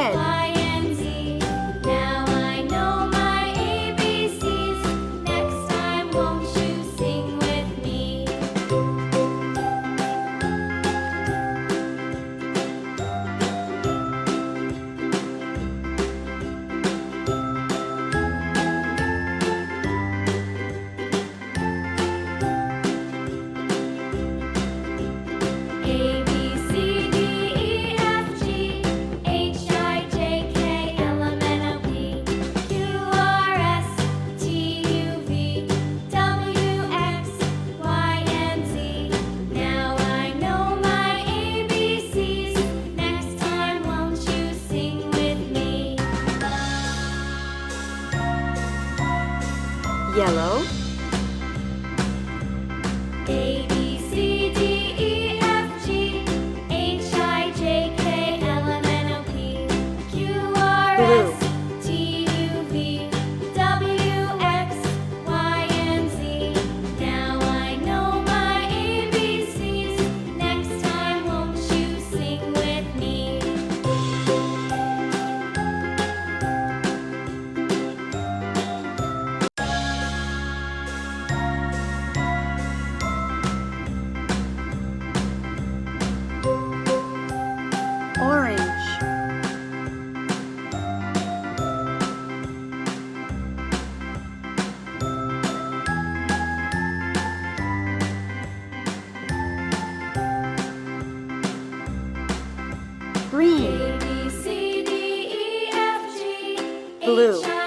Red. Y, and Z. Now I know my ABCs. Next time, won't you sing with me? A, B, C, D, E, F, G, H, I, J, K, L, M, N, O, P, Q, R, S, T, U, V, W, X, Y, and Z. Now I know my ABCs. Next time, won't you sing with me? Yellow. A, B, C, D, E, F, G, H, I, J, K, L, M, N, O, P, Q, R, Blue. S, T, U, V, W, X, Y, and Z. Now I know my ABCs. Next time, won't you sing with me? Orange. Green. A, B, C, D, E, F, G, Blue. H,